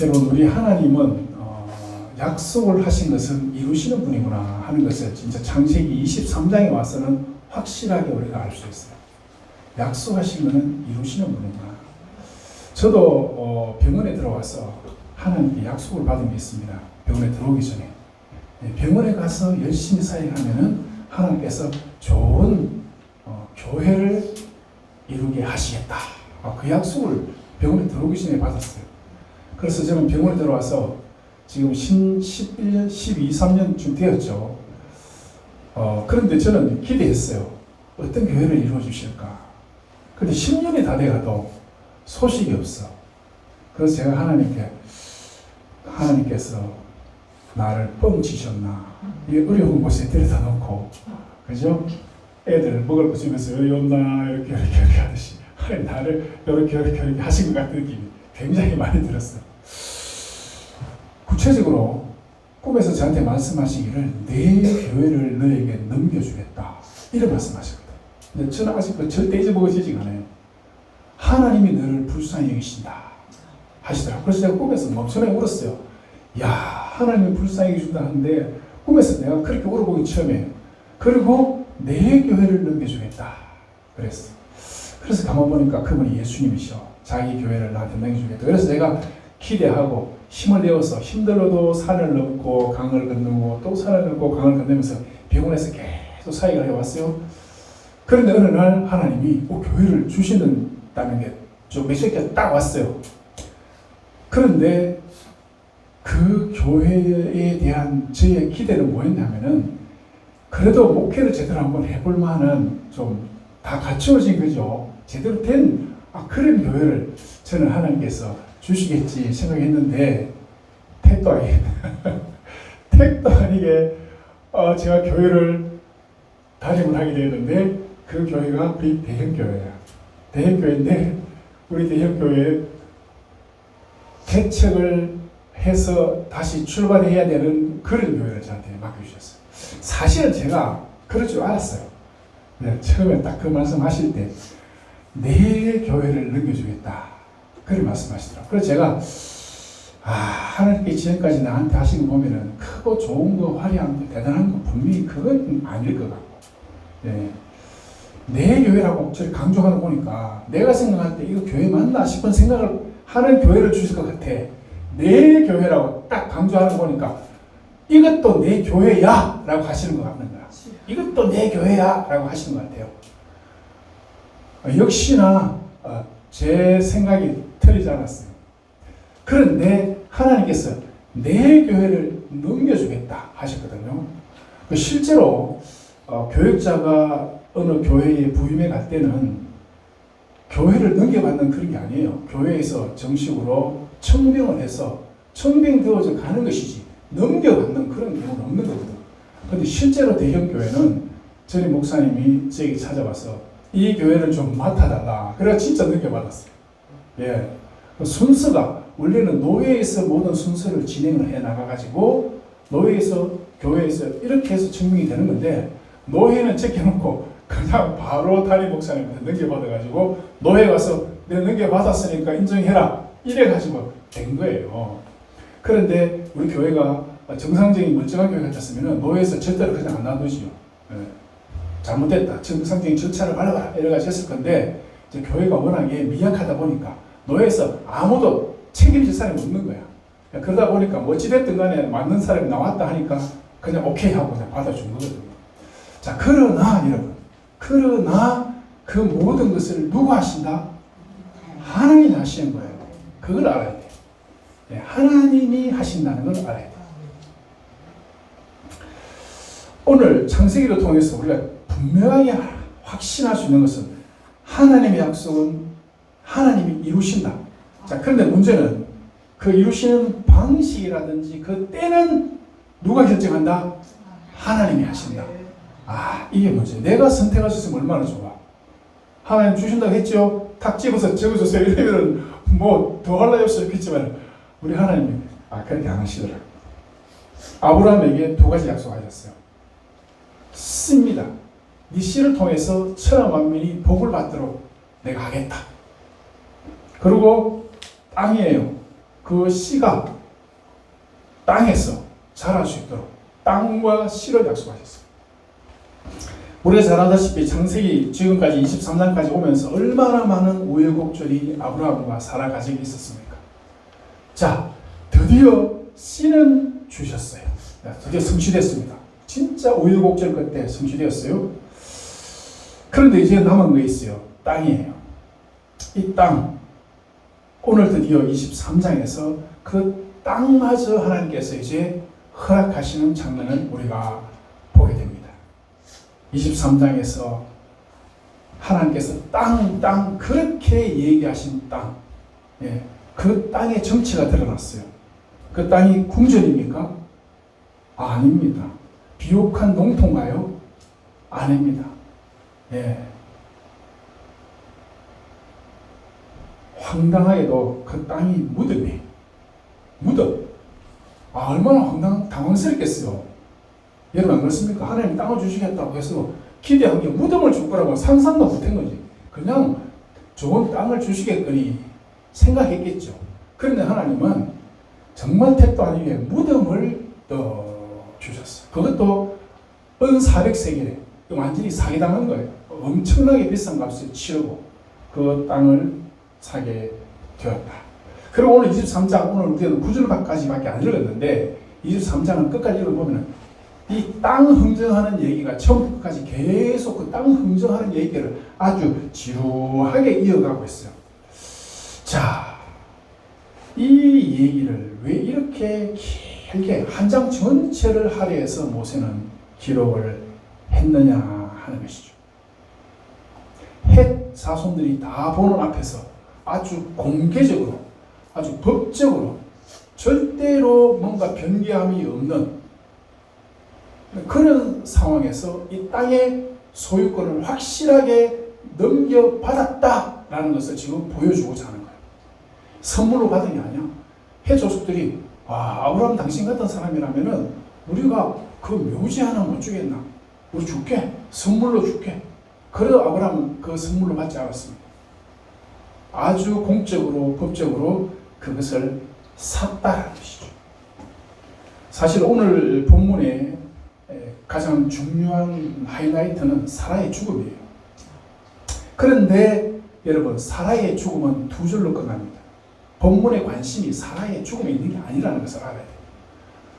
여러분, 우리 하나님은 약속을 하신 것은 이루시는 분이구나 하는 것을 진짜 창세기 23장에 와서는 확실하게 우리가 알 수 있어요. 약속하신 것은 이루시는 분이구나. 저도 병원에 들어와서 하나님께 약속을 받은 게 있습니다. 병원에 들어오기 전에. 병원에 가서 열심히 사역하면은 하나님께서 좋은 교회를 이루게 하시겠다. 그 약속을 병원에 들어오기 전에 받았어요. 그래서 저는 병원에 들어와서 지금 11년, 12, 13년쯤 되었죠. 그런데 저는 기대했어요. 어떤 교회를 이루어 주실까. 근데 10년이 다 돼가도 소식이 없어. 그래서 제가 하나님께서 나를 뻥치셨나. 이 어려운 곳에 데려다 놓고, 그죠? 애들 먹을 거 주면서 여기 없나, 이렇게 하듯이. 나를 이렇게 하신 것 같은 느낌이 굉장히 많이 들었어요. 구체적으로 꿈에서 저한테 말씀하시기를 내 교회를 너에게 넘겨주겠다. 이런 말씀하셨거든요. 근데 저는 아직 절대 잊어먹어지지가 않아요. 하나님이 너를 불쌍히 여기신다 하시더라고요. 그래서 제가 꿈에서 엄청나게 울었어요. 야, 하나님이 불쌍히 여기신다 하는데 꿈에서 내가 그렇게 울어보기 처음이에요. 그리고 내 교회를 넘겨주겠다 그랬어. 그래서 가만 보니까 그분이 예수님이셔. 자기 교회를 나한테 넘겨주겠다. 그래서 내가 기대하고 힘을 내어서 힘들어도 산을 넘고 강을 건너고 또 산을 넘고 강을 건너면서 병원에서 계속 사역을 해왔어요. 그런데 어느 날 하나님이 교회를 주시는다는 게 좀 몇 시간 딱 왔어요. 그런데 그 교회에 대한 저의 기대는 뭐였냐면은 그래도 목회를 제대로 한번 해볼 만한 좀 다 갖추어진 거죠. 제대로 된 그런 교회를 저는 하나님께서 주시겠지 생각했는데 택도 아니게 제가 교회를 다짐을 하게 되었는데 그 교회가 우리 대형교회야. 대형교회인데 우리 대형교회에 개척을 해서 다시 출발해야 되는 그런 교회를 저한테 맡겨주셨어요. 사실은 제가 그럴 줄 알았어요. 처음에 딱 그 말씀 하실 때 내 교회를 넘겨주겠다. 그런 말씀하시더라고요. 그래서 제가 하나님께 지금까지 나한테 하신 거 보면은 크고 좋은 거, 화려한 거, 대단한 거 분명히 그건 아닐 것 같고, 내 교회라고 저를 강조하는 거 보니까 내가 생각할 때 이거 교회 맞나 싶은 생각을 하는 교회를 주실 것 같아. 내 교회라고 딱 강조하는 거 보니까 이것도 내 교회야 라고 하시는 것 같는 거야. 이것도 내 교회야 라고 하시는 것 같아요. 역시나 제 생각이 틀리지 않았어요. 그런데 하나님께서 내 교회를 넘겨주겠다 하셨거든요. 실제로 교육자가 어느 교회에 부임해 갈 때는 교회를 넘겨받는 그런 게 아니에요. 교회에서 정식으로 청빙을 해서 청빙되어져 가는 것이지 넘겨받는 그런 경우는 없는 거거든. 그런데 실제로 대형교회는 전임 목사님이 저에게 찾아와서 이 교회를 좀 맡아달라. 그래서 진짜 넘겨받았어요. 순서가 원래는 노회에서 모든 순서를 진행을 해 나가가지고 노회에서 교회에서 이렇게 해서 증명이 되는 건데 노회는 제껴놓고 그냥 바로 담임 목사님한테 넘겨받아가지고 노회 가서 내가 넘겨받았으니까 인정해라 이래가지고 된 거예요. 그런데 우리 교회가 정상적인 멀쩡한 교회 같았으면 노회에서 절대로 그냥 안 놔두지요. 잘못됐다. 정상적인 절차를 밟아라. 이래가지고 했을 건데 이제 교회가 워낙에 미약하다 보니까 노회에서 아무도 책임질 사람이 없는 거야. 그러다 보니까 어찌됐든 간에 맞는 사람이 나왔다 하니까 그냥 오케이 하고 그냥 받아준 거거든요. 자, 그러나 여러분, 그 모든 것을 누가 하신다? 하나님이 하시는 거예요. 그걸 알아야 돼요. 하나님이 하신다는 걸 알아야 돼요. 오늘 창세기를 통해서 우리가 분명하게 확신할 수 있는 것은 하나님의 약속은 하나님이 이루신다. 자, 그런데 문제는 그 이루시는 방식이라든지 그 때는 누가 결정한다? 하나님이 하신다. 이게 문제예요. 내가 선택할 수 있으면 얼마나 좋아. 하나님 주신다고 했죠? 탁 집어서 적어주세요. 이러면 뭐 더 할 나위 없어 좋겠지만 우리 하나님이 그렇게 안 하시더라고요. 아브라함에게 두 가지 약속하셨어요. 씁니다. 네 씨를 통해서 천하 만민이 복을 받도록 내가 하겠다. 그리고 땅이에요. 그 씨가 땅에서 자랄 수 있도록 땅과 씨를 약속하셨어요. 우리가 잘 알다시피 창세기 지금까지 23장까지 오면서 얼마나 많은 우여곡절이 아브라함과 사라 가정에 있었습니까? 자, 드디어 씨는 주셨어요. 드디어 성취됐습니다. 진짜 우여곡절 끝에 성취되었어요. 그런데 이제 남은 거 있어요. 땅이에요. 이 땅, 오늘 드디어 23장에서 그 땅마저 하나님께서 이제 허락하시는 장면을 우리가 보게 됩니다. 23장에서 하나님께서 땅 그렇게 얘기하신 땅, 예, 그 땅의 정체가 드러났어요. 그 땅이 궁전입니까? 아닙니다. 비옥한 농토인가요? 아닙니다. 예. 황당하게도 그 땅이 무덤이에요. 무덤. 얼마나 당황스럽겠어요. 여러분 안 그렇습니까? 하나님 땅을 주시겠다고 해서 기대한 게 무덤을 줄 거라고 상상도 못한 거지. 그냥 좋은 땅을 주시겠거니 생각했겠죠. 그런데 하나님은 정말 택도 아니게 무덤을 주셨어요. 그것도 은 400세겔에 완전히 사기당한 거예요. 엄청나게 비싼 값을 치르고 그 땅을 사게 되었다. 그리고 오늘 23장, 오늘 우리는 9절까지밖에 안 읽었는데 23장은 끝까지 읽어보면 이 땅 흥정하는 얘기가 처음부터 끝까지 계속 그 땅 흥정하는 얘기를 아주 지루하게 이어가고 있어요. 자, 이 얘기를 왜 이렇게 길게 한 장 전체를 할애해서 모세는 기록을 했느냐 하는 것이죠. 헷 사손들이 다 보는 앞에서 아주 공개적으로, 아주 법적으로 절대로 뭔가 변개함이 없는 그런 상황에서 이 땅의 소유권을 확실하게 넘겨받았다라는 것을 지금 보여주고자 하는 거예요. 선물로 받은 게 아니야. 해 조숙들이 아브라함 당신 같은 사람이라면은 우리가 그 묘지 하나 못 주겠나? 우리 줄게. 선물로 줄게. 그래도 아브라함은 그 선물로 받지 않았습니다. 아주 공적으로 법적으로 그것을 샀다는 것이죠. 사실 오늘 본문의 가장 중요한 하이라이트는 사라의 죽음이에요. 그런데 여러분, 사라의 죽음은 두 줄로 끝납니다. 본문의 관심이 사라의 죽음에 있는 게 아니라는 것을 알아야 돼요.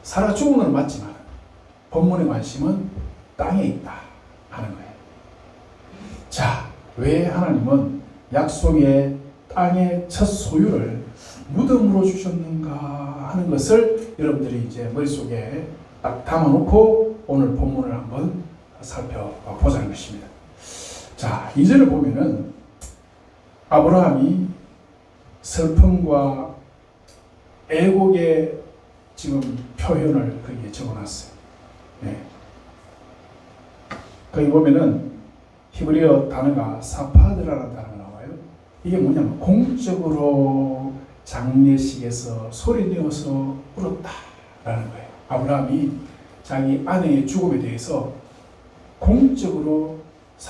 사라 죽은 건 맞지만 본문의 관심은 땅에 있다 하는 거예요. 자, 왜 하나님은 약속의 땅의 첫 소유를 무덤으로 주셨는가 하는 것을 여러분들이 이제 머릿속에 딱 담아놓고 오늘 본문을 한번 살펴보자는 것입니다. 자, 2절을 보면은 아브라함이 슬픔과 애곡의 지금 표현을 거기에 적어놨어요. 네. 거기 보면은 히브리어 단어가 사파드라는 단어가 나와요. 이게 뭐냐면 공적으로 장례식에서 소리내어서 울었다라는 거예요. 아브라함이 자기 아내의 죽음에 대해서 공적으로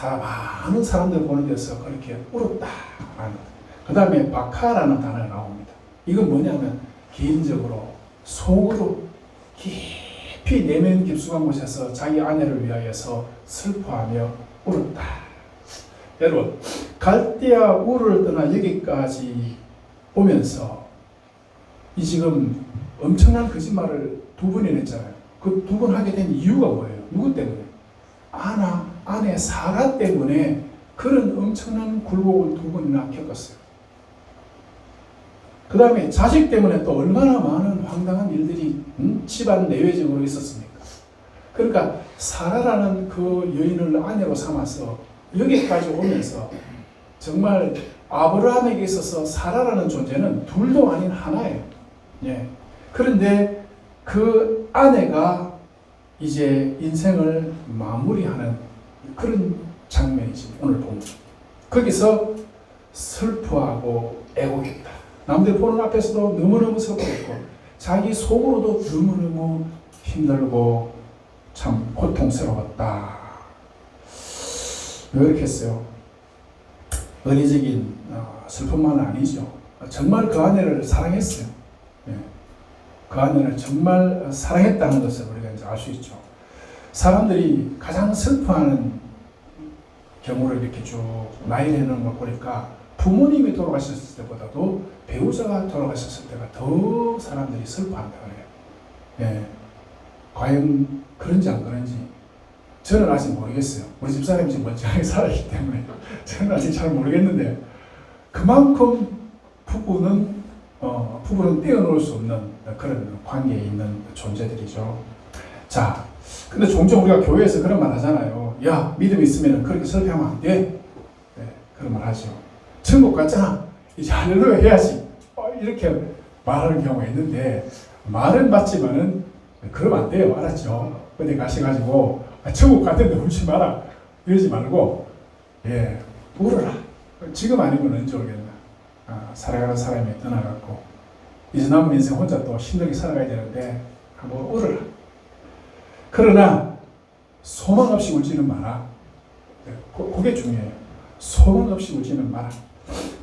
많은 사람들 보는 데서 그렇게 울었다라는 거예요. 그 다음에 바카라는 단어가 나옵니다. 이건 뭐냐면 개인적으로 속으로 깊이 내면 깊숙한 곳에서 자기 아내를 위하여서 슬퍼하며 울었다. 여러분, 갈대아 우르를 떠나 여기까지 오면서 이 지금 엄청난 거짓말을 두 번이나 했잖아요. 그 두 번 하게 된 이유가 뭐예요? 누구 때문에? 아내 사라 때문에 그런 엄청난 굴곡을 두 번이나 겪었어요. 그 다음에 자식 때문에 또 얼마나 많은 황당한 일들이 집안 내외적으로 있었습니까? 그러니까 사라라는 그 여인을 아내로 삼아서 여기까지 오면서 정말 아브라함에게 있어서 사라라는 존재는 둘도 아닌 하나예요. 예. 그런데 그 아내가 이제 인생을 마무리하는 그런 장면이지 오늘 보면. 거기서 슬퍼하고 애곡했다. 남들 보는 앞에서도 너무너무 슬퍼했고 자기 속으로도 너무너무 힘들고 참 고통스러웠다. 왜 그렇게 했어요? 은혜적인 슬픔만은 아니죠. 정말 그 아내를 사랑했어요. 예. 그 아내를 정말 사랑했다는 것을 우리가 이제 알 수 있죠. 사람들이 가장 슬퍼하는 경우를 이렇게 쭉 나열해놓은 걸 보니까 부모님이 돌아가셨을 때보다도 배우자가 돌아가셨을 때가 더 사람들이 슬퍼한다 그래요. 예. 과연 그런지 안 그런지 저는 아직 모르겠어요. 우리 집사람이 지금 멀쩡하게 살아있기 때문에 저는 아직 잘 모르겠는데 그만큼 부부는 떼어놓을 수 없는 그런 관계에 있는 존재들이죠. 자, 근데 종종 우리가 교회에서 그런 말 하잖아요. 야, 믿음 있으면 그렇게 설교하면 안 돼. 네, 그런 말 하죠. 천국 갔잖아. 이제 할렐루야 해야지. 이렇게 말하는 경우가 있는데 말은 맞지만은 그러면 안 돼요. 알았죠? 근데 가셔가지고 천국 갔는데 울지 마라. 이러지 말고 예, 울어라. 지금 아니면 언제 오겠나. 살아가는 사람이 떠나갔고 이제 남은 인생 혼자 또 힘들게 살아가야 되는데 한번 울어라. 그러나 소망 없이 울지는 마라. 그게 중요해요. 소망 없이 울지는 마라.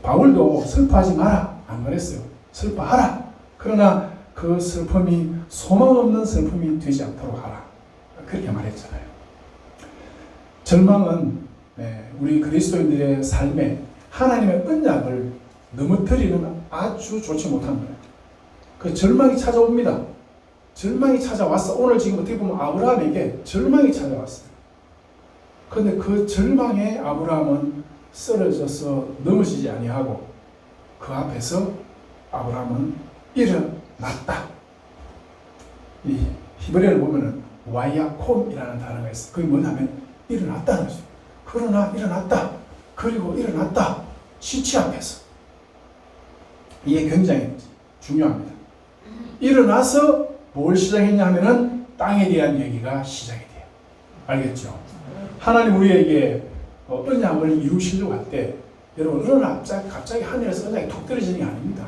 바울도 슬퍼하지 마라 안 그랬어요. 슬퍼하라. 그러나 그 슬픔이 소망 없는 슬픔이 되지 않도록 하라. 그렇게 말했잖아요. 절망은 우리 그리스도인들의 삶에 하나님의 언약을 넘어뜨리는 아주 좋지 못한 거예요. 그 절망이 찾아옵니다. 절망이 찾아왔어. 오늘 지금 어떻게 보면 아브라함에게 절망이 찾아왔어요. 그런데 그 절망에 아브라함은 쓰러져서 넘어지지 아니하고 그 앞에서 아브라함은 일어났다. 이 히브리어를 보면은 와야콤이라는 단어가 있어요. 그게 뭐냐면 일어났다는 거죠. 그러나 일어났다. 그리고 일어났다. 시체 앞에서. 이게 굉장히 중요합니다. 일어나서 뭘 시작했냐 하면은 땅에 대한 얘기가 시작이 돼요. 알겠죠? 하나님 우리에게 언약을 이루시려고 할 때 여러분 어느 날 갑자기 하늘에서 언약이 툭 떨어지는 게 아닙니다.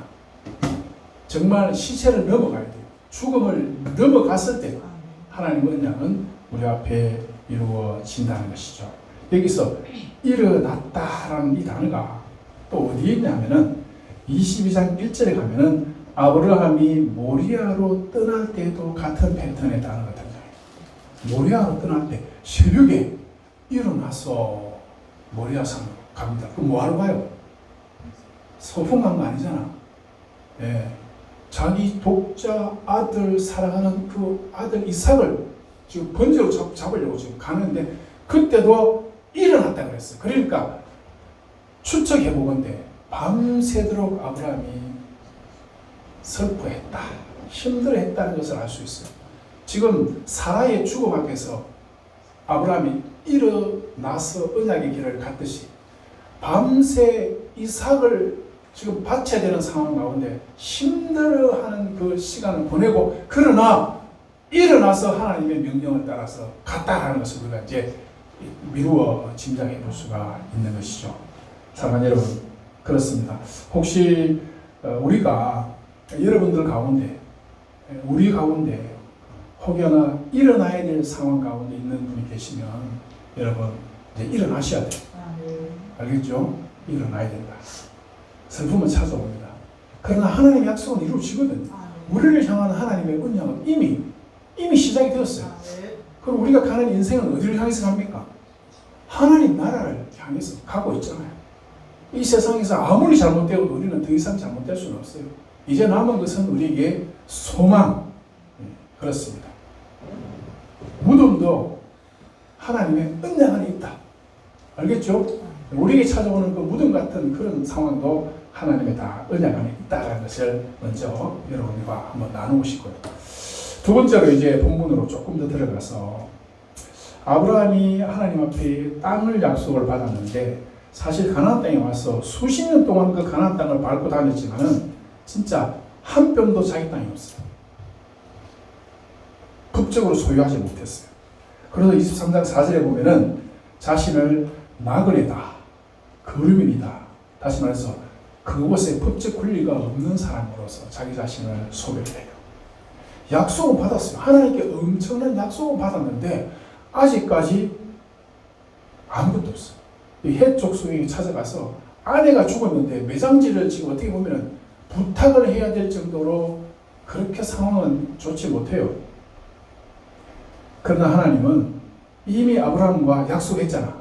정말 시체를 넘어가야 돼요. 죽음을 넘어갔을 때 하나님 언약은 우리 앞에 이루어진다는 것이죠. 여기서 일어났다라는 이 단어가 또 어디에 있냐면은 22장 1절에 가면은 아브라함이 모리아로 떠날 때도 같은 패턴의 단어가 등장해요. 모리아로 떠날 때 새벽에 일어나서 모리아 산으로 갑니다. 그럼 뭐하러 가요? 소풍 간 거 아니잖아. 예. 자기 독자 아들 사랑하는 그 아들 이삭을 지금 번제로 잡으려고 지금 가는데 그때도 일어났다 그랬어요. 그러니까 추측해 보건대 밤새도록 아브라함이 슬퍼했다, 힘들어했다는 것을 알 수 있어요. 지금 사라의 죽음 앞에서 아브라함이 일어나서 언약의 길을 갔듯이 밤새 이삭을 지금 바쳐야 되는 상황 가운데 힘들어하는 그 시간을 보내고 그러나 일어나서 하나님의 명령을 따라서 갔다라는 것을 우리가 이제 미루어 짐작해 볼 수가 있는 것이죠. 사랑하는 여러분, 그렇습니다. 혹시 우리가 여러분들 가운데 우리 가운데 혹여나 일어나야 될 상황 가운데 있는 분이 계시면 여러분 이제 일어나셔야 돼요. 알겠죠? 일어나야 된다. 슬픔은 찾아옵니다. 그러나 하나님의 약속은 이루어지거든요. 우리를 향한 하나님의 언약은 이미 시작이 되었어요. 그럼 우리가 가는 인생은 어디를 향해서 갑니까? 하나님 나라를 향해서 가고 있잖아요. 이 세상에서 아무리 잘못되어도 우리는 더 이상 잘못될 수는 없어요. 이제 남은 것은 우리에게 소망. 그렇습니다. 무덤도 하나님의 언약 안에 있다. 알겠죠? 우리에게 찾아오는 그 무덤 같은 그런 상황도 하나님의 다 언약 안에 있다는 것을 먼저 여러분과 한번 나누고 싶고요. 두 번째로 이제 본문으로 조금 더 들어가서 아브라함이 하나님 앞에 땅을 약속을 받았는데 사실 가나안 땅에 와서 수십 년 동안 그 가나안 땅을 밟고 다녔지만은 진짜 한 뼘도 자기 땅이 없어요. 법적으로 소유하지 못했어요. 그래서 23장 4절에 보면은 자신을 나그네다, 거류민이다. 다시 말해서 그곳에 법적 권리가 없는 사람으로서 자기 자신을 소개해요. 약속은 받았어요. 하나님께 엄청난 약속은 받았는데 아직까지 아무것도 없어요. 해족 소유에 찾아가서 아내가 죽었는데 매장지를 지금 어떻게 보면 부탁을 해야 될 정도로 그렇게 상황은 좋지 못해요. 그러나 하나님은 이미 아브라함과 약속했잖아.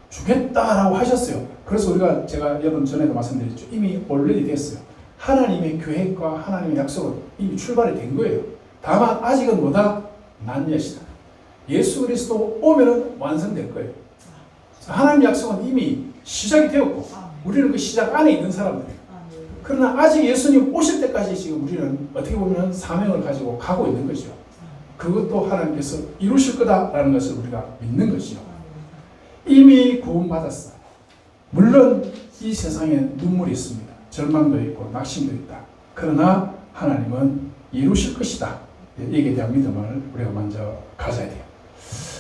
주겠다라고 하셨어요. 그래서 제가 여러분 전에도 말씀드렸죠. 이미 올레디 됐어요. 하나님의 계획과 하나님의 약속은 이미 출발이 된 거예요. 다만 아직은 뭐다? 난여시다. 예수 그리스도 오면은 완성될 거예요. 하나님 약속은 이미 시작이 되었고 우리는 그 시작 안에 있는 사람들이에요. 그러나 아직 예수님 오실 때까지 지금 우리는 어떻게 보면 사명을 가지고 가고 있는 거죠. 그것도 하나님께서 이루실 거다라는 것을 우리가 믿는 것이요. 이미 구원받았어. 물론 이 세상에 눈물이 있습니다. 절망도 있고 낙심도 있다. 그러나 하나님은 이루실 것이다. 여기에 대한 믿음을 우리가 먼저 가져야 돼요.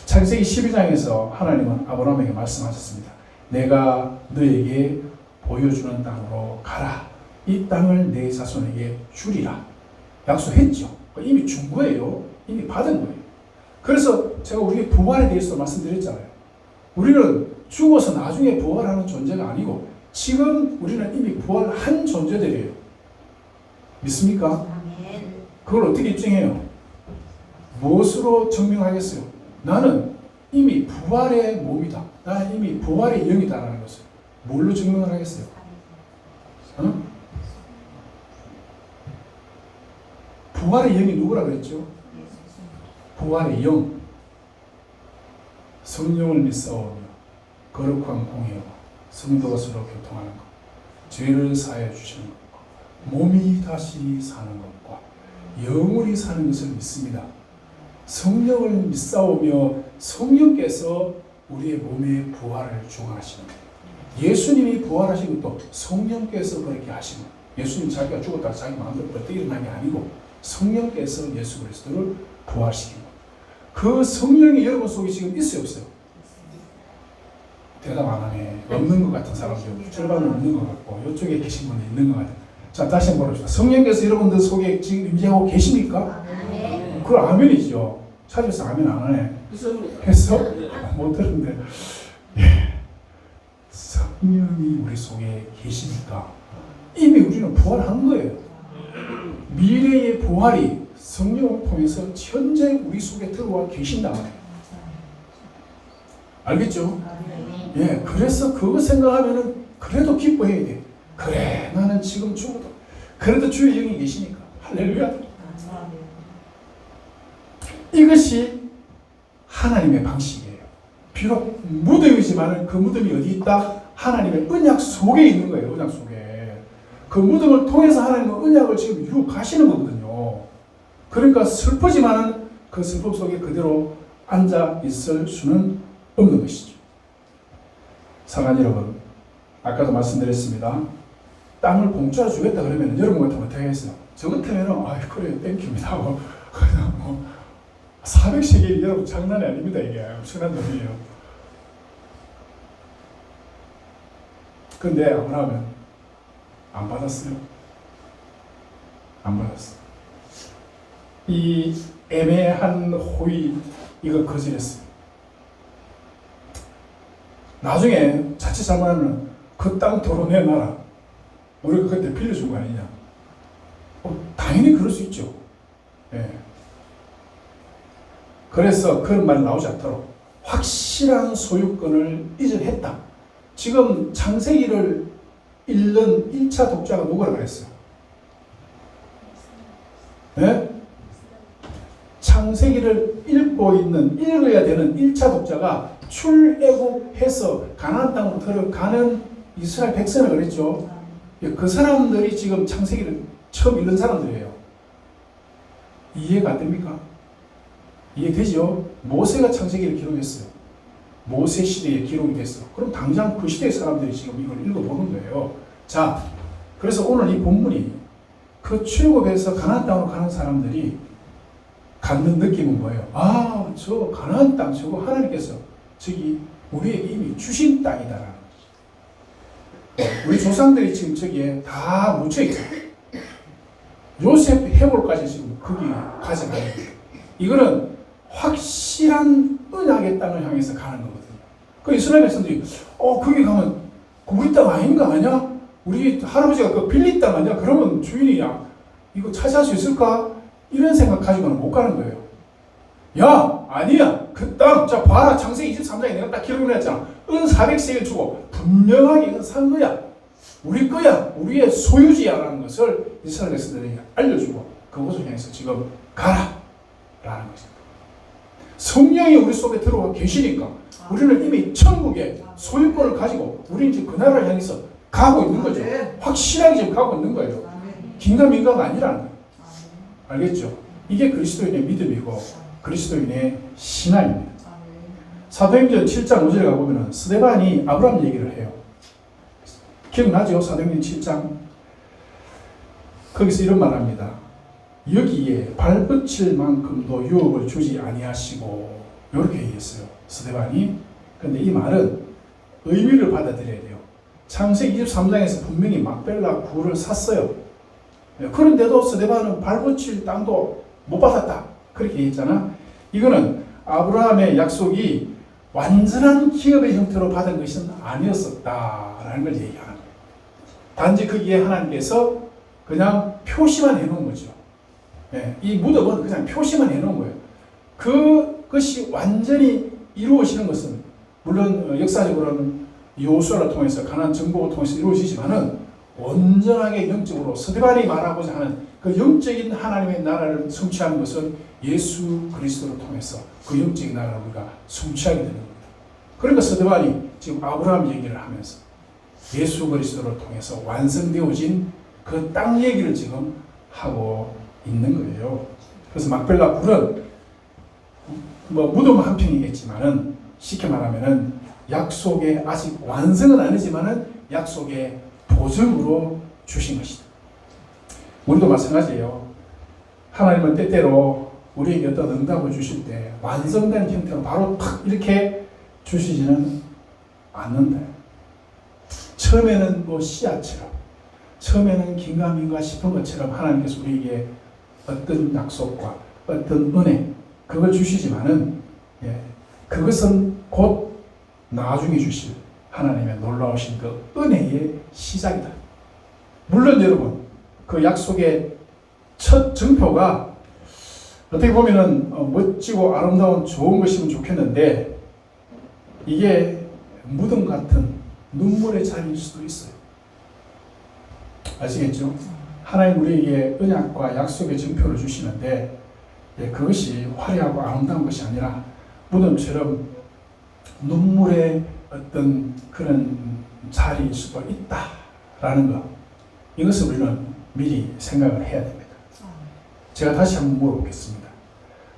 창세기 12장에서 하나님은 아브라함에게 말씀하셨습니다. 내가 너에게 보여주는 땅으로 가라. 이 땅을 내 자손에게 주리라. 약속했죠. 이미 준 거예요. 이미 받은 거예요. 그래서 제가 우리의 부활에 대해서 말씀드렸잖아요. 우리는 죽어서 나중에 부활하는 존재가 아니고 지금 우리는 이미 부활한 존재들이에요. 믿습니까? 그걸 어떻게 입증해요? 무엇으로 증명하겠어요? 나는 이미 부활의 몸이다. 나는 이미 부활의 영이다라는 것을 뭘로 증명을 하겠어요? 부활의 영이 누구라 그랬죠? 부활의 영. 성령을 믿사오며 거룩한 공의와 성도가 서로 교통하는 것, 죄를 사하여 주시는 것과 몸이 다시 사는 것과 영원히 사는 것을 믿습니다. 성령을 믿사오며 성령께서 우리의 몸의 부활을 주관하시는 거예요. 예수님이 부활하신 것도 성령께서 그렇게 하신 거예요. 예수님 자기가 죽었다가 자기 마음대로 벌떡 일어난 게 아니고 성령께서 예수 그리스도를 부활시킨 거예요. 그 성령이 여러분 속에 지금 있어요, 없어요? 대답 안 하네. 없는 것 같은 사람들, 절반은 없는 것 같고 이쪽에 계신 분이 있는 것 같아요. 자, 다시 한번 보십시다. 성령께서 여러분들 속에 지금 임재하고 계십니까? 아멘. 그걸 아멘이죠. 찾아서 아멘 안 하네. 했어? 못 들었는데. 예. 성령이 우리 속에 계시니까 이미 우리는 부활한 거예요. 미래의 부활이 성령을 통해서 현재 우리 속에 들어와 계신다 말이에요. 알겠죠? 예, 그래서 그거 생각하면은 그래도 기뻐해야 돼. 그래, 나는 지금 죽어도 그래도 주의 영이 계시니까 할렐루야. 이것이 하나님의 방식이에요. 비록 무덤이지만 그 무덤이 어디 있다? 하나님의 언약 속에 있는 거예요. 언약 속에. 그 무덤을 통해서 하나님은 언약을 지금 이루어 가시는 거거든요. 그러니까 슬프지만은 그 슬픔 속에 그대로 앉아 있을 수는 없는 것이죠. 사랑하는 여러분, 아까도 말씀드렸습니다. 땅을 공짜로 주겠다 그러면 여러분 같으면 어떻게 하겠어요? 저 같으면 그래 땡깁니다 하고 그냥 400세계 여러분 장난이 아닙니다. 이게 엄청난 돈이에요. 근데 아브라함은 안 받았어요. 안 받았어요. 이 애매한 호의 이거 거절했어요. 나중에 자칫 잘못하면 그 땅 도로 내놔라. 우리가 그때 빌려준 거 아니냐. 당연히 그럴 수 있죠. 예. 그래서 그런 말이 나오지 않도록 확실한 소유권을 이전했다. 지금 창세기를 읽는 1차 독자가 누구라 그랬어요? 예? 창세기를 읽어야 되는 1차 독자가 출애굽해서 가나안 땅으로 들어가는 이스라엘 백성을 그랬죠. 그 사람들이 지금 창세기를 처음 읽는 사람들이에요. 이해가 안 됩니까? 이해되죠? 모세가 창세기를 기록했어요. 모세 시대에 기록이 됐어. 그럼 당장 그 시대의 사람들이 지금 이걸 읽어보는 거예요. 자, 그래서 오늘 이 본문이 그 출애굽해서 가나안 땅으로 가는 사람들이 갖는 느낌은 뭐예요? 저 가나안 땅 저거 하나님께서 저기 우리에게 이미 주신 땅이다라는 거죠. 우리 조상들이 지금 저기에 다 묻혀있고 요셉 해골까지 지금 거기 가져가는 거예요. 이거는 확실한 언약의 땅을 향해서 가는 거거든요. 그 이스라엘 백성들이 거기 가면 우리 땅 아닌가 아니야? 우리 할아버지가 그 빌린 땅 아니야? 그러면 주인이야 이거 차지할 수 있을까? 이런 생각 가지고는 못 가는 거예요. 야, 아니야. 그 땅, 자, 봐라. 창세기 23장에 내가 딱 기록을 했잖아. 은 400세겔 주고 분명하게 이건 산 거야. 우리 거야. 우리의 소유지야라는 것을 이스라엘 백성들에게 알려주고 그곳을 향해서 지금 가라. 라는 것입니다. 성령이 우리 속에 들어와 계시니까 우리는 이미 천국의 소유권을 가지고 우리는 지금 그 나라를 향해서 가고 있는 거죠. 확실하게 지금 가고 있는 거예요. 긴가민가가 아니라는 거예요. 알겠죠? 이게 그리스도인의 믿음이고 그리스도인의 신앙입니다. 사도행전 7장 5절에 가보면 스데반이 아브라함 얘기를 해요. 기억나죠? 사도행전 7장. 거기서 이런 말을 합니다. 여기에 발붙일 만큼도 유업을 주지 아니하시고 이렇게 얘기했어요. 스데반이. 근데 이 말은 의미를 받아들여야 돼요. 창세기 23장에서 분명히 막벨라 굴을 샀어요. 그런데도 스데반은 발붙일 땅도 못 받았다. 그렇게 얘기했잖아. 이거는 아브라함의 약속이 완전한 기업의 형태로 받은 것은 아니었었다라는 걸 얘기하는 거예요. 단지 거기에 하나님께서 그냥 표시만 해놓은 거죠. 이 무덤은 그냥 표시만 해놓은 거예요. 그것이 완전히 이루어지는 것은 물론 역사적으로는 여호수아를 통해서 가나안 정복을 통해서 이루어지지만은 온전하게 영적으로 스데반이 말하고자 하는 그 영적인 하나님의 나라를 성취하는 것은 예수 그리스도를 통해서 그 영적인 나라를 우리가 성취하게 되는 겁니다. 그러니까 스데반이 지금 아브라함 얘기를 하면서 예수 그리스도를 통해서 완성되어진 그 땅 얘기를 지금 하고 있는 거예요. 그래서 막벨라 굴은 뭐 무덤 한 평이겠지만은 쉽게 말하면은 약속의 아직 완성은 아니지만은 약속의 보증으로 주신 것이다. 우리도 마찬가지예요. 하나님은 때때로 우리에게 어떤 응답을 주실 때 완성된 형태로 바로 탁 이렇게 주시지는 않는다. 처음에는 뭐 씨앗처럼, 처음에는 긴가민가 싶은 것처럼 하나님께서 우리에게 어떤 약속과 어떤 은혜 그걸 주시지만은 그것은 곧 나중에 주실 하나님의 놀라우신 그 은혜의 시작이다. 물론 여러분 그 약속의 첫 증표가 어떻게 보면은 멋지고 아름다운 좋은 것이면 좋겠는데 이게 무덤 같은 눈물의 잔일 수도 있어요. 아시겠죠? 하나님 우리에게 언약과 약속의 증표를 주시는데 그것이 화려하고 아름다운 것이 아니라 무덤처럼 눈물의 어떤 그런 자리일 수도 있다라는 것. 이것을 우리는 미리 생각을 해야 됩니다. 제가 다시 한번 물어보겠습니다.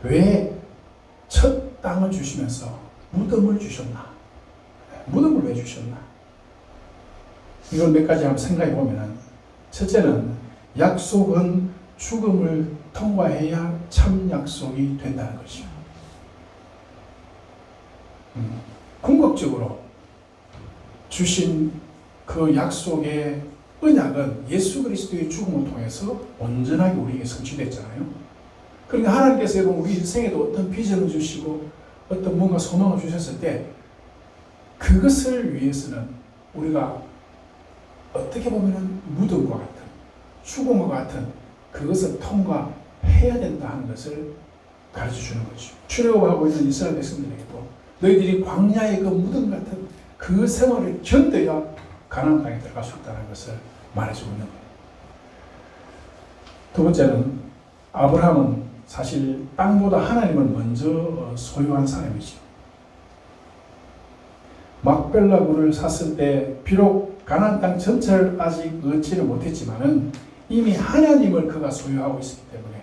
왜 첫 땅을 주시면서 무덤을 주셨나? 무덤을 왜 주셨나? 이걸 몇 가지 한번 생각해 보면은 첫째는 약속은 죽음을 통과해야 참 약속이 된다는 것이죠. 궁극적으로 주신 그 약속의 언약은 예수 그리스도의 죽음을 통해서 온전하게 우리에게 성취됐잖아요. 그러니까 하나님께서 여러분 우리 인생에도 어떤 비전을 주시고 어떤 뭔가 소망을 주셨을 때 그것을 위해서는 우리가 어떻게 보면 무덤과 같은 죽음과 같은 그것을 통과해야 된다 하는 것을 가르쳐 주는 거죠. 출애굽하고 있는 이스라엘 백성들에게도 너희들이 광야의 그 무덤 같은 그 생활을 견뎌야 가나안 땅에 들어갈 수 있다는 것을 말해주고 있는 거예요. 두 번째는 아브라함은 사실 땅보다 하나님을 먼저 소유한 사람이죠. 막벨라 굴을 샀을 때 비록 가나안 땅 전체를 아직 얻지를 못했지만은 이미 하나님을 그가 소유하고 있었기 때문에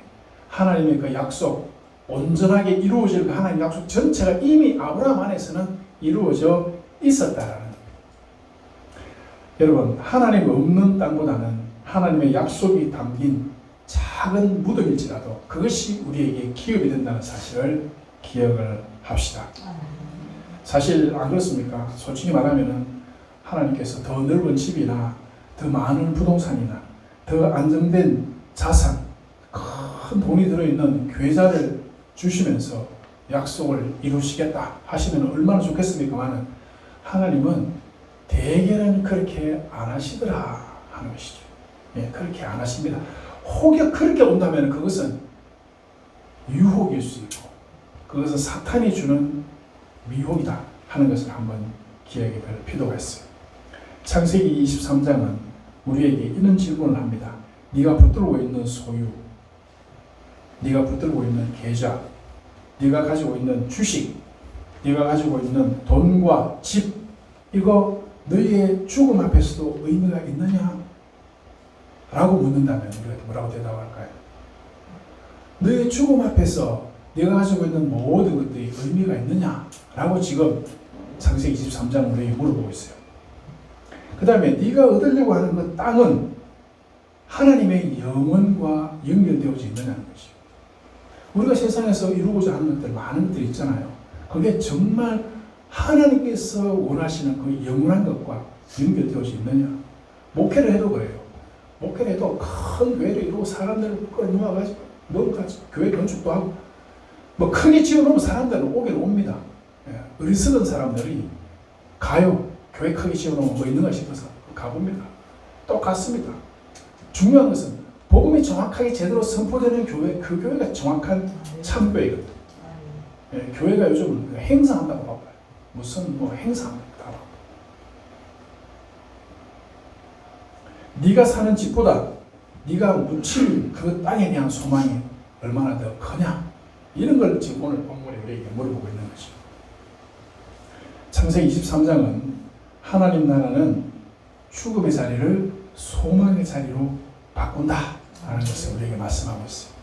하나님의 그 약속 온전하게 이루어질 그 하나님 약속 전체가 이미 아브라함 안에서는 이루어져 있었다라는 거예요. 여러분 하나님 없는 땅보다는 하나님의 약속이 담긴 작은 무덤일지라도 그것이 우리에게 기업이 된다는 사실을 기억을 합시다. 사실 안 그렇습니까? 솔직히 말하면은 하나님께서 더 넓은 집이나 더 많은 부동산이나 더 안정된 자산, 큰 돈이 들어있는 계좌를 주시면서 약속을 이루시겠다 하시면 얼마나 좋겠습니까만은 하나님은 대개는 그렇게 안 하시더라 하는 것이죠. 그렇게 안 하십니다. 혹여 그렇게 온다면 그것은 유혹일 수 있고 그것은 사탄이 주는 미혹이다 하는 것을 한번 기억해 볼 필요가 있어요. 창세기 23장은 우리에게 이런 질문을 합니다. 네가 붙들고 있는 소유, 네가 붙들고 있는 계좌, 네가 가지고 있는 주식, 네가 가지고 있는 돈과 집, 이거 너희의 죽음 앞에서도 의미가 있느냐? 라고 묻는다면 우리가 뭐라고 대답할까요? 너희의 죽음 앞에서 네가 가지고 있는 모든 것들이 의미가 있느냐? 라고 지금 창세기 23장 우리에게 물어보고 있어요. 그 다음에 네가 얻으려고 하는 그 땅은 하나님의 영원과 연결되어져 있느냐는 것이죠. 우리가 세상에서 이루고자 하는 것들 많은 것들이 있잖아요. 그게 정말 하나님께서 원하시는 그 영원한 것과 연결되어져 있느냐. 목회를 해도 그래요. 목회를 해도 큰 교회를 이루고 사람들을 끌어모아가지고 뭔가 교회 건축도 하고 뭐 크게 지어놓으면 사람들은 오긴 옵니다. 어리석은 사람들이 가요. 교회 크게 지어놓으면 뭐 있는가 싶어서 가봅니다. 똑같습니다. 중요한 것은 복음이 정확하게 제대로 선포되는 교회, 그 교회가 정확한 참교회거든. 교회가 요즘 행사한다고 바빠요. 무슨 뭐 행사한다고. 네가 사는 집보다 네가 묻힐 그 땅에 대한 소망이 얼마나 더 크냐. 이런 걸 지금 오늘 본문에 우리에게 물어보고 있는 거죠. 창세기 23장은 하나님 나라는 죽음의 자리를 소망의 자리로 바꾼다 라는 것을 우리에게 말씀하고 있어요.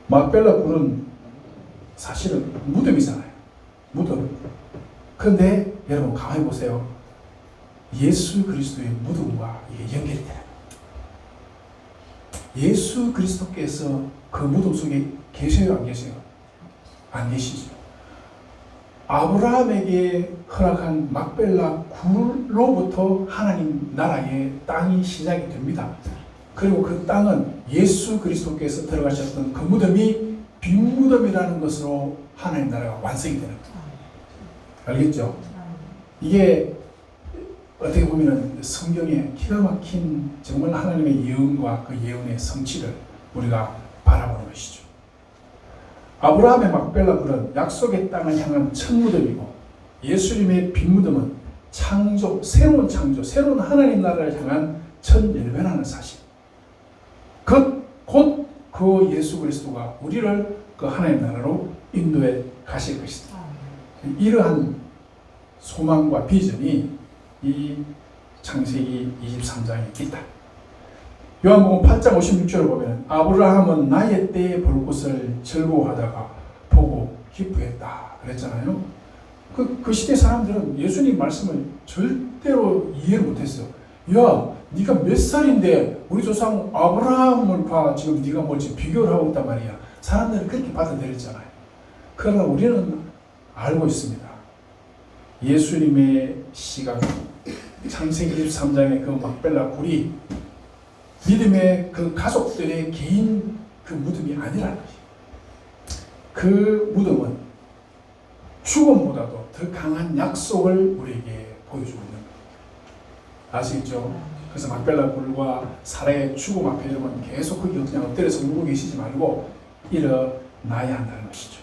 막벨라 굴은 사실은 무덤이잖아요. 무덤. 그런데 여러분 가만히 보세요. 예수 그리스도의 무덤과 이게 연결이 돼요. 예수 그리스도께서 그 무덤 속에 계세요, 안 계세요? 안 계시죠. 아브라함에게 허락한 막벨라 굴로부터 하나님 나라의 땅이 시작이 됩니다. 그리고 그 땅은 예수 그리스도께서 들어가셨던 그 무덤이 빈무덤이라는 것으로 하나님 나라가 완성이 되는 거예요. 알겠죠? 이게 어떻게 보면 성경의 기가 막힌 정말 하나님의 예언과 그 예언의 성취를 우리가 바라보는 것이죠. 아브라함의 막벨라 굴은 약속의 땅을 향한 첫 무덤이고 예수님의 빈무덤은 창조, 새로운 창조, 새로운 하나님 나라를 향한 첫 열매라는 사실. 곧 그 예수 그리스도가 우리를 그 하나님 나라로 인도해 가실 것이다. 이러한 소망과 비전이 이 창세기 23장에 있다. 요한복음 8장 56절을 보면 아브라함은 나의 때에 볼 것을 즐거워하다가 보고 기쁘했다 그랬잖아요. 그 시대 사람들은 예수님 말씀을 절대로 이해를 못했어요. 야, 네가 몇 살인데 우리 조상 아브라함과 지금 네가 뭘 지금 비교를 하고 있단 말이야. 사람들은 그렇게 받아들였잖아요. 그러나 우리는 알고 있습니다. 예수님의 시각, 창세기 23장의 그 막벨라 굴이 믿음의 그 가족들의 개인 그 무덤이 아니라는 거지. 그 무덤은 죽음보다도 더 강한 약속을 우리에게 보여주고 있는 거예요. 아시겠죠? 그래서 막벨라 굴과 사라의 죽음 앞에 여러분 계속 거기 그냥 엎드려서 울고 계시지 말고 일어나야 한다는 것이죠.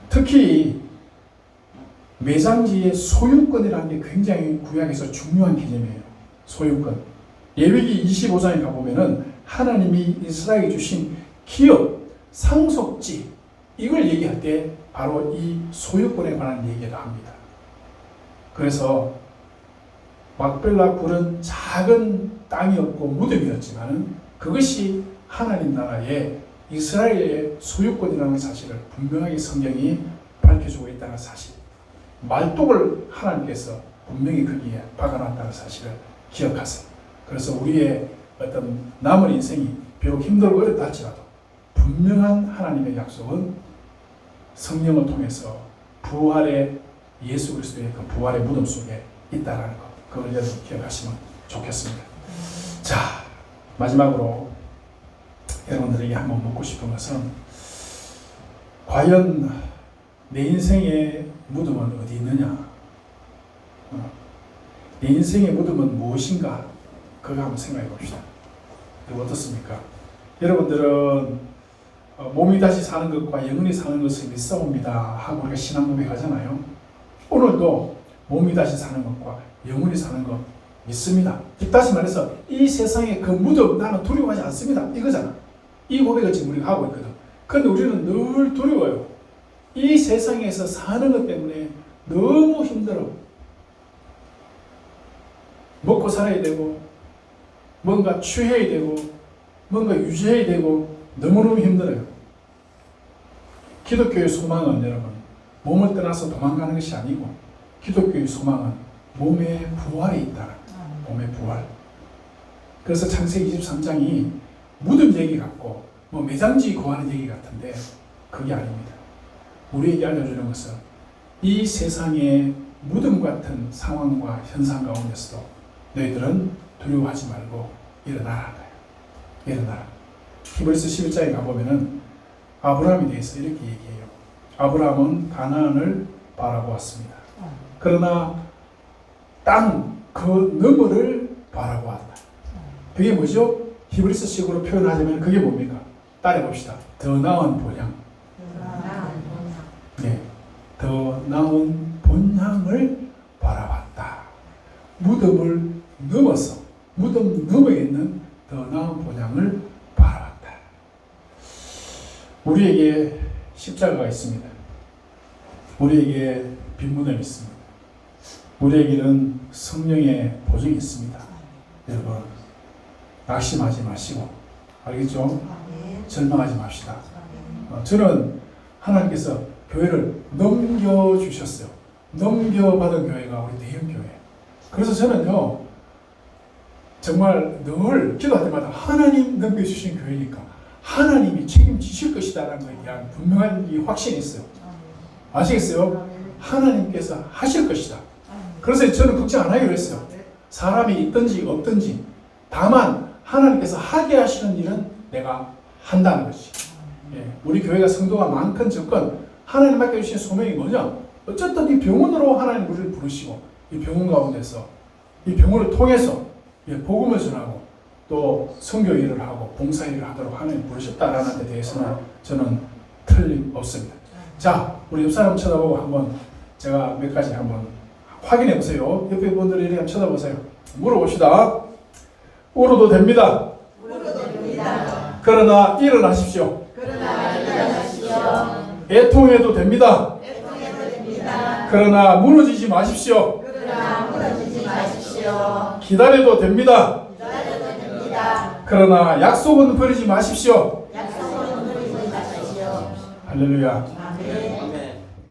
특히 매장지의 소유권이라는 게 굉장히 구약에서 중요한 개념이에요. 소유권. 예외기 25장에 가보면은 하나님이 이스라엘에 주신 기업, 상속지 이걸 얘기할 때 바로 이 소유권에 관한 얘기를 합니다. 그래서 막벨라 굴은 작은 땅이었고 무덤이었지만 그것이 하나님 나라의 이스라엘의 소유권이라는 사실을 분명하게 성경이 밝혀주고 있다는 사실, 말뚝을 하나님께서 분명히 거기에 박아놨다는 사실을 기억하세요. 그래서 우리의 어떤 남은 인생이 비록 힘들고 어렵다 할지라도 분명한 하나님의 약속은 성령을 통해서 부활의 예수 그리스도의 그 부활의 무덤 속에 있다는 것, 그걸 여러분 기억하시면 좋겠습니다. 자, 마지막으로 여러분들에게 한번 묻고 싶은 것은 과연 내 인생의 무덤은 어디 있느냐? 내 인생의 무덤은 무엇인가? 그거 한번 생각해 봅시다. 어떻습니까? 여러분들은 몸이 다시 사는 것과 영원히 사는 것을 믿사옵니다 하고 우리가 신앙 고백하잖아요. 오늘도 몸이 다시 사는 것과 영원히 사는 것 믿습니다. 다시 말해서 이 세상의 그 무덤 나는 두려워하지 않습니다. 이거잖아. 이 고백을 지금 우리가 하고 있거든. 그런데 우리는 늘 두려워요. 이 세상에서 사는 것 때문에 너무 힘들어. 먹고 살아야 되고 뭔가 취해야 되고 뭔가 유지해야 되고 너무너무 힘들어요. 기독교의 소망은 여러분 몸을 떠나서 도망가는 것이 아니고 기독교의 소망은 몸의 부활에 있다는 몸의 부활. 그래서 창세기 23장이 무덤 얘기 같고 뭐 매장지 구하는 얘기 같은데 그게 아닙니다. 우리에게 알려주는 것은 이 세상의 무덤 같은 상황과 현상 가운데서도 너희들은 두려워하지 말고 일어나라. 일어나라. 히브리서 11장에 가보면은 아브라함에 대해서 이렇게 얘기해요. 아브라함은 가나안을 바라보았습니다. 그러나 땅 그 너머를 바라보았다. 그게 뭐죠? 히브리서식으로 표현하자면 그게 뭡니까? 따라해봅시다. 더 나은 본향. 네, 더 나은 본향을 바라봤다. 무덤을 넘어서 무덤 너머에 있는 더 나은 본향을 바라봤다. 우리에게 십자가가 있습니다. 우리에게 빈무덤이 있습니다. 우리에게는 성령의 보증이 있습니다. 여러분 낙심하지 마시고 알겠죠? 절망하지 맙시다. 저는 하나님께서 교회를 넘겨주셨어요. 넘겨받은 교회가 우리 대형교회. 그래서 저는요 정말 늘 기도할 때마다 하나님 넘겨주신 교회니까 하나님이 책임지실 것이다라는 것에 대한 분명한 이 확신이 있어요. 아시겠어요? 하나님께서 하실 것이다. 그래서 저는 걱정 안 하기로 했어요. 사람이 있든지 없든지 다만 하나님께서 하게 하시는 일은 내가 한다는 것이. 예, 우리 교회가 성도가 많건 적건 하나님 맡겨주신 소명이 뭐냐? 어쨌든 이 병원으로 하나님 우리를 부르시고 이 병원 가운데서 이 병원을 통해서 복음을 전하고 또 선교 일을 하고 봉사 일을 하도록 하나님 부르셨다라는 데 대해서는 저는 틀림없습니다. 자, 우리 옆 사람 쳐다보고 한번 제가 몇 가지 한번 확인해 보세요. 옆에 분들이 이렇게 한번 쳐다보세요. 물어봅시다. 울어도 됩니다. 그러나 일어나십시오. 애통해도 됩니다. 그러나 무너지지 마십시오. 기다려도 됩니다. 그러나 약속은 버리지 마십시오. 할렐루야.